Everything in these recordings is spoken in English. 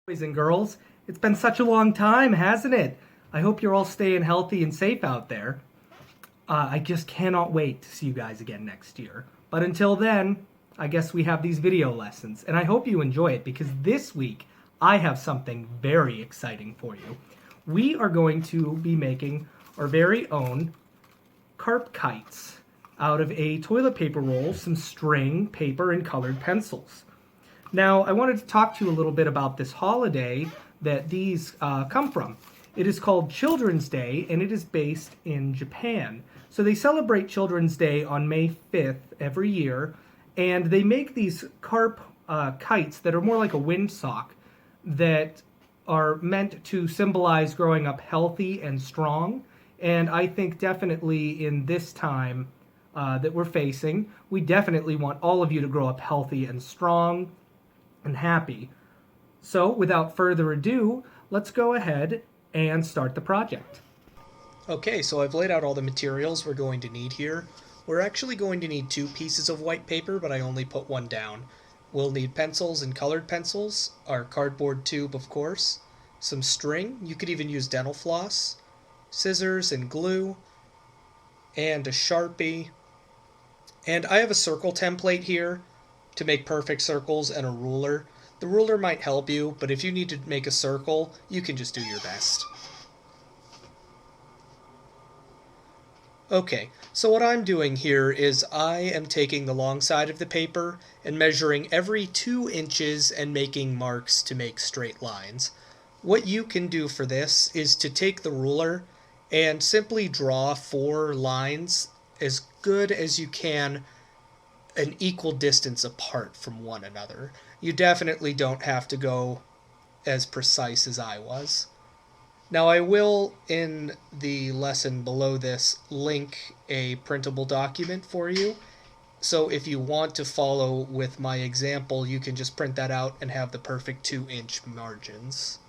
Boys and girls, it's been such a long time, hasn't it? I hope you're all staying healthy and safe out there. I just cannot wait to see you guys again next year. But until then, I guess we have these video lessons, and I hope you enjoy it because this week I have something very exciting for you. We are going to be making our very own carp kites out of a toilet paper roll, some string, paper, and colored pencils. Now, I wanted to talk to you a little bit about this holiday that these come from. It is called Children's Day, and it is based in Japan. So they celebrate Children's Day on May 5th every year, and they make these carp kites that are more like a windsock that are meant to symbolize growing up healthy and strong. And I think definitely in this time that we're facing, we definitely want all of you to grow up healthy and strong and happy. So without further ado, let's go ahead and start the project. Okay, so I've laid out all the materials we're going to need here. We're actually going to need 2 pieces of white paper, but I only put 1 down. We'll need pencils and colored pencils, our cardboard tube of course, some string, you could even use dental floss, scissors and glue, and a Sharpie. And I have a circle template here to make perfect circles and a ruler. The ruler might help you, but if you need to make a circle, you can just do your best. Okay, so what I'm doing here is I am taking the long side of the paper and measuring every 2 inches and making marks to make straight lines. What you can do for this is to take the ruler and simply draw 4 lines as good as you can an equal distance apart from one another. You definitely don't have to go as precise as I was. Now I will, in the lesson below this, link a printable document for you. So if you want to follow with my example, you can just print that out and have the perfect 2-inch margins.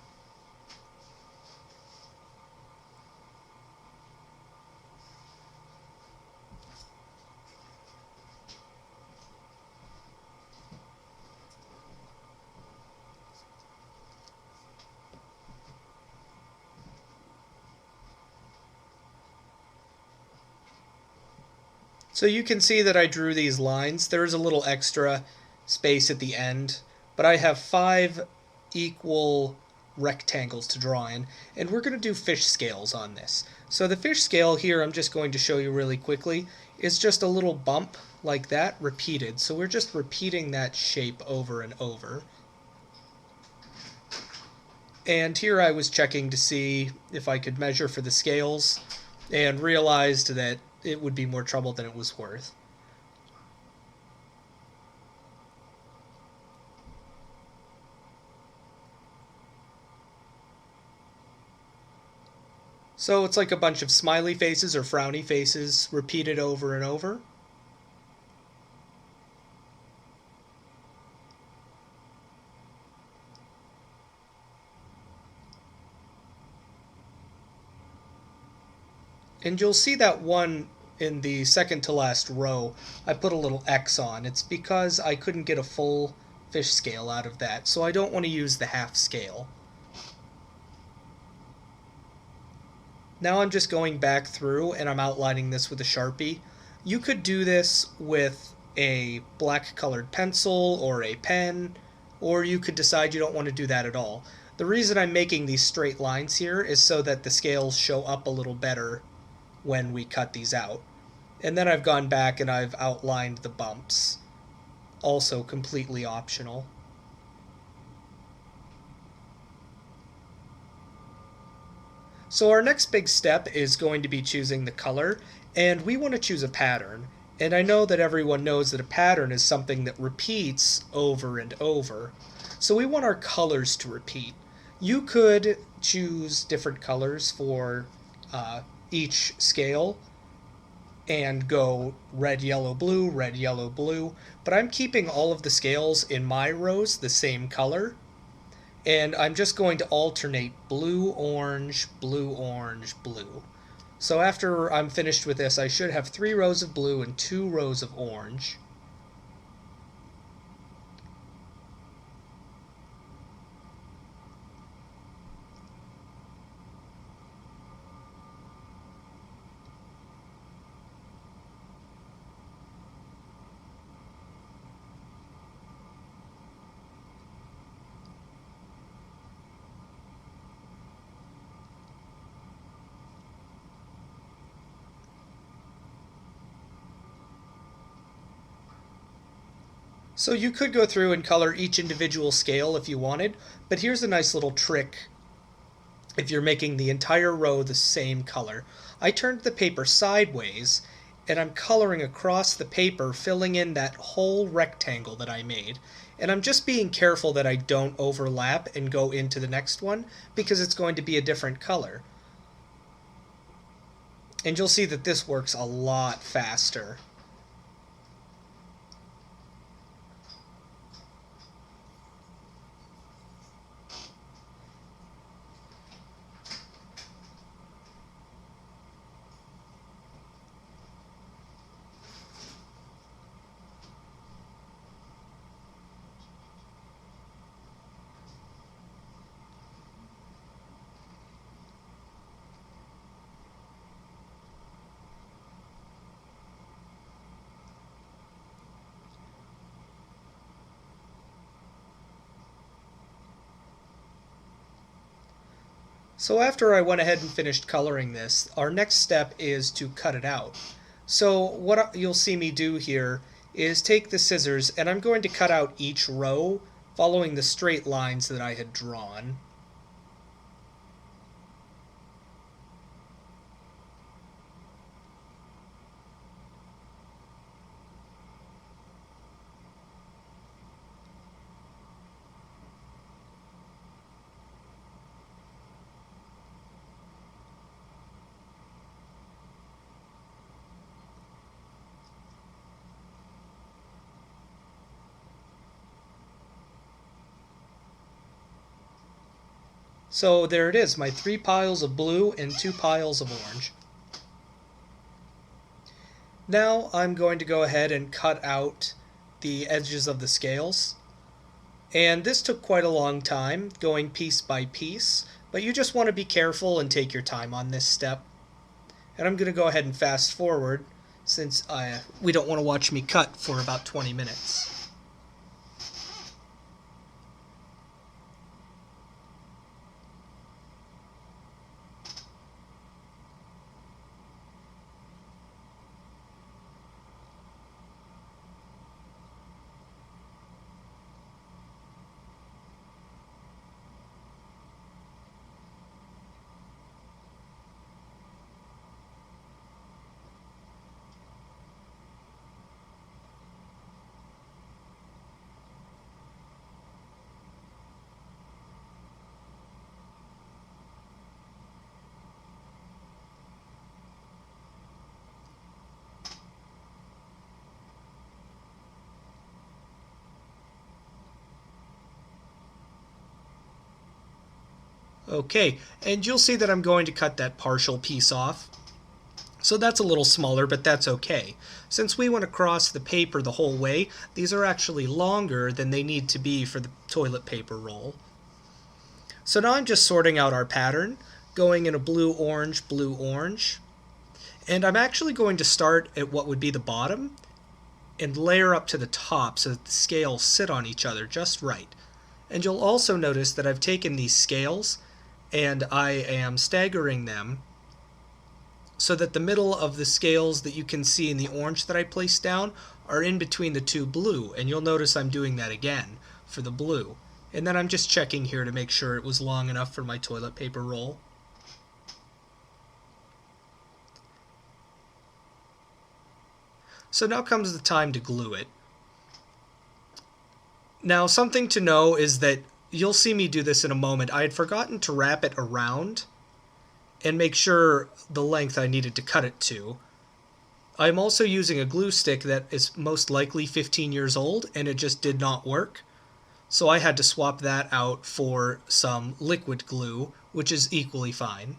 So you can see that I drew these lines. There is a little extra space at the end, but I have 5 equal rectangles to draw in, and we're going to do fish scales on this. So the fish scale here, I'm just going to show you really quickly, is just a little bump like that repeated. So we're just repeating that shape over and over. And here I was checking to see if I could measure for the scales and realized that it would be more trouble than it was worth. So it's like a bunch of smiley faces or frowny faces repeated over and over. And you'll see that one in the second to last row, I put a little X on. It's because I couldn't get a full fish scale out of that, so I don't want to use the half scale. Now I'm just going back through and I'm outlining this with a Sharpie. You could do this with a black colored pencil or a pen, or you could decide you don't want to do that at all. The reason I'm making these straight lines here is so that the scales show up a little better when we cut these out. And then I've gone back and I've outlined the bumps, also completely optional. So our next big step is going to be choosing the color, and we want to choose a pattern. And I know that everyone knows that a pattern is something that repeats over and over. So we want our colors to repeat. You could choose different colors for each scale and go red, yellow, blue, but I'm keeping all of the scales in my rows the same color, and I'm just going to alternate blue, orange, blue, orange, blue. So after I'm finished with this, I should have 3 rows of blue and 2 rows of orange. So you could go through and color each individual scale if you wanted, but here's a nice little trick if you're making the entire row the same color. I turned the paper sideways and I'm coloring across the paper, filling in that whole rectangle that I made. And I'm just being careful that I don't overlap and go into the next one because it's going to be a different color. And you'll see that this works a lot faster. So after I went ahead and finished coloring this, our next step is to cut it out. So what you'll see me do here is take the scissors and I'm going to cut out each row following the straight lines that I had drawn. So there it is, my 3 piles of blue and 2 piles of orange. Now I'm going to go ahead and cut out the edges of the scales. And this took quite a long time, going piece by piece, but you just want to be careful and take your time on this step. And I'm going to go ahead and fast forward since we don't want to watch me cut for about 20 minutes. Okay, and you'll see that I'm going to cut that partial piece off. So that's a little smaller, but that's okay. Since we went across the paper the whole way, these are actually longer than they need to be for the toilet paper roll. So now I'm just sorting out our pattern, going in a blue, orange, and I'm actually going to start at what would be the bottom and layer up to the top so that the scales sit on each other just right. And you'll also notice that I've taken these scales and I am staggering them so that the middle of the scales that you can see in the orange that I placed down are in between the 2 blue, and you'll notice I'm doing that again for the blue. And then I'm just checking here to make sure it was long enough for my toilet paper roll. So now comes the time to glue it. Now something to know is that you'll see me do this in a moment. I had forgotten to wrap it around and make sure the length I needed to cut it to. I'm also using a glue stick that is most likely 15 years old and it just did not work. So I had to swap that out for some liquid glue, which is equally fine.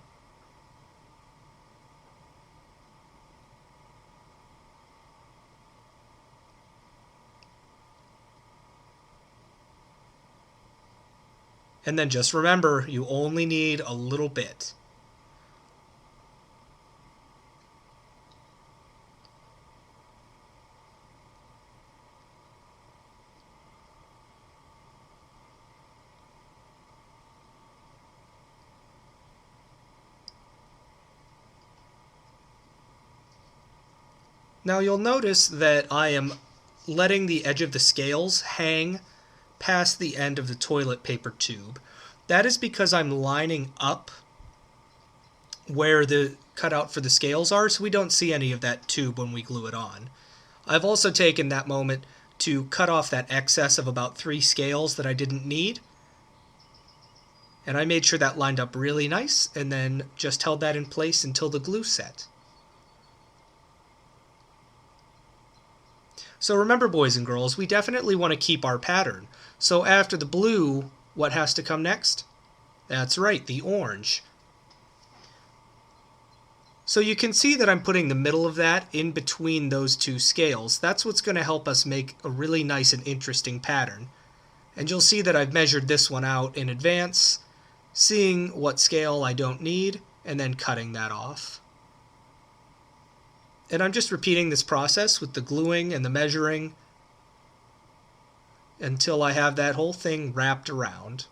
And then just remember, you only need a little bit. Now you'll notice that I am letting the edge of the scales hang past the end of the toilet paper tube. That is because I'm lining up where the cutout for the scales are, so we don't see any of that tube when we glue it on. I've also taken that moment to cut off that excess of about 3 scales that I didn't need. And I made sure that lined up really nice, and then just held that in place until the glue set. So remember, boys and girls, we definitely want to keep our pattern. So after the blue, what has to come next? That's right, the orange. So you can see that I'm putting the middle of that in between those 2 scales. That's what's going to help us make a really nice and interesting pattern. And you'll see that I've measured this one out in advance, seeing what scale I don't need, and then cutting that off. And I'm just repeating this process with the gluing and the measuring until I have that whole thing wrapped around.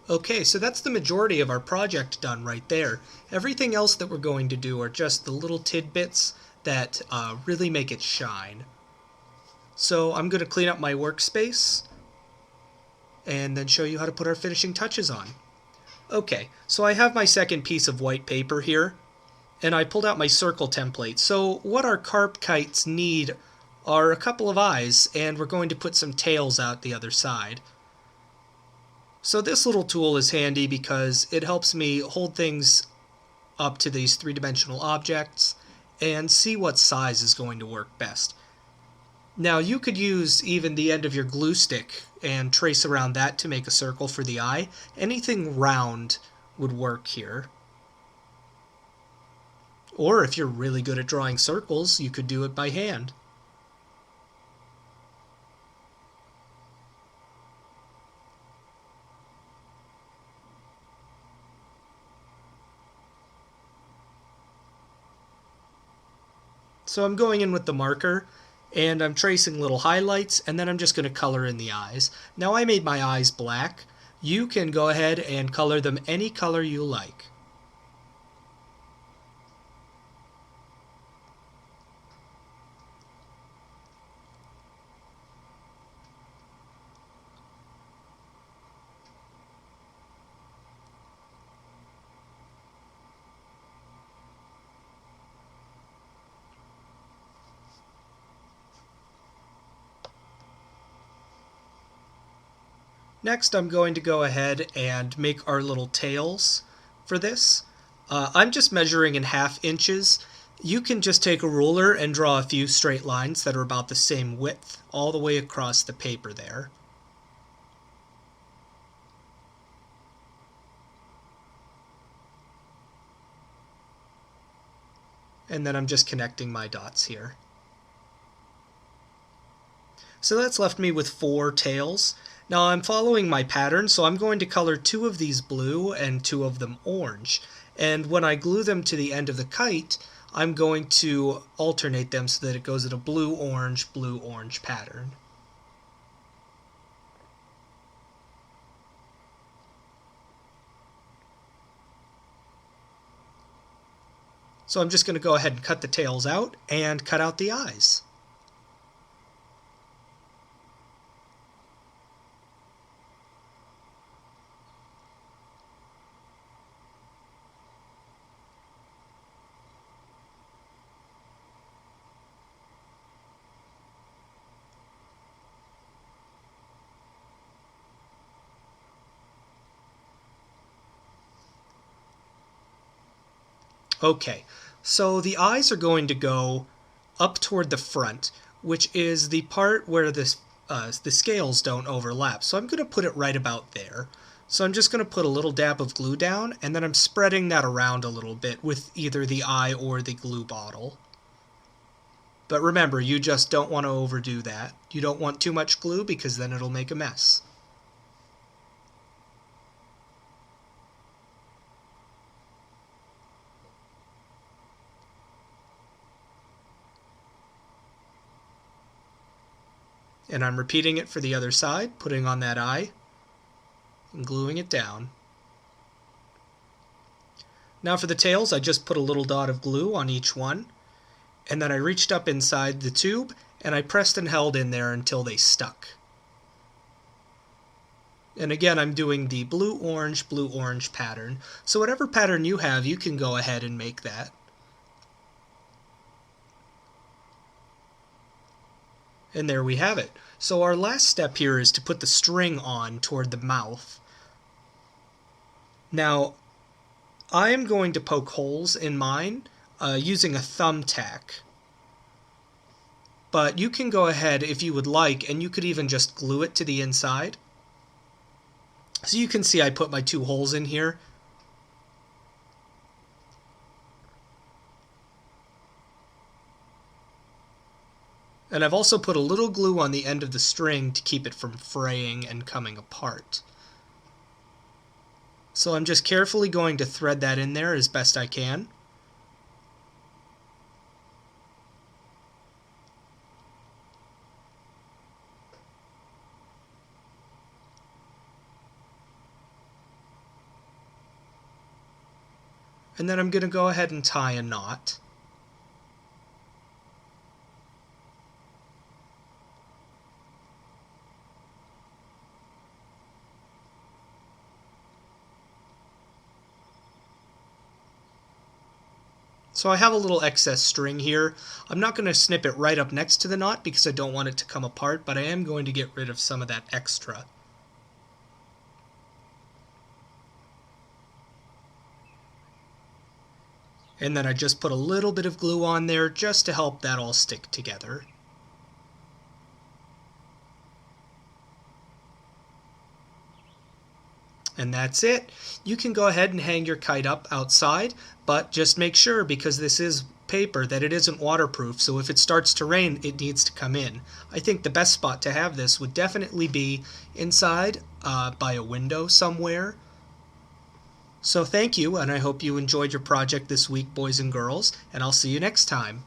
Okay, so that's the majority of our project done right there. Everything else that we're going to do are just the little tidbits that really make it shine. So I'm going to clean up my workspace and then show you how to put our finishing touches on. Okay, so I have my second piece of white paper here, and I pulled out my circle template. So what our carp kites need are a couple of eyes, and we're going to put some tails out the other side. So this little tool is handy because it helps me hold things up to these 3-dimensional objects and see what size is going to work best. Now you could use even the end of your glue stick and trace around that to make a circle for the eye. Anything round would work here. Or if you're really good at drawing circles, you could do it by hand. So I'm going in with the marker and I'm tracing little highlights, and then I'm just going to color in the eyes. Now I made my eyes black. You can go ahead and color them any color you like. Next, I'm going to go ahead and make our little tails for this. I'm just measuring in 1/2 inches. You can just take a ruler and draw a few straight lines that are about the same width all the way across the paper there. And then I'm just connecting my dots here. So that's left me with 4 tails. Now I'm following my pattern, so I'm going to color 2 of these blue and 2 of them orange. And when I glue them to the end of the kite, I'm going to alternate them so that it goes in a blue-orange pattern. So I'm just going to go ahead and cut the tails out and cut out the eyes. Okay, so the eyes are going to go up toward the front, which is the part where the scales don't overlap. So I'm going to put it right about there. So I'm just going to put a little dab of glue down, and then I'm spreading that around a little bit with either the eye or the glue bottle. But remember, you just don't want to overdo that. You don't want too much glue because then it'll make a mess. And I'm repeating it for the other side, putting on that eye and gluing it down. Now for the tails, I just put a little dot of glue on each one, and then I reached up inside the tube and I pressed and held in there until they stuck. And again, I'm doing the blue-orange pattern. So whatever pattern you have, you can go ahead and make that. And there we have it. So our last step here is to put the string on toward the mouth. Now, I am going to poke holes in mine using a thumbtack. But you can go ahead if you would like, and you could even just glue it to the inside. So you can see I put my 2 holes in here. And I've also put a little glue on the end of the string to keep it from fraying and coming apart. So I'm just carefully going to thread that in there as best I can. And then I'm going to go ahead and tie a knot. So I have a little excess string here. I'm not going to snip it right up next to the knot because I don't want it to come apart, but I am going to get rid of some of that extra. And then I just put a little bit of glue on there just to help that all stick together. And that's it. You can go ahead and hang your kite up outside, but just make sure, because this is paper, that it isn't waterproof, so if it starts to rain, it needs to come in. I think the best spot to have this would definitely be inside by a window somewhere. So thank you, and I hope you enjoyed your project this week, boys and girls, and I'll see you next time.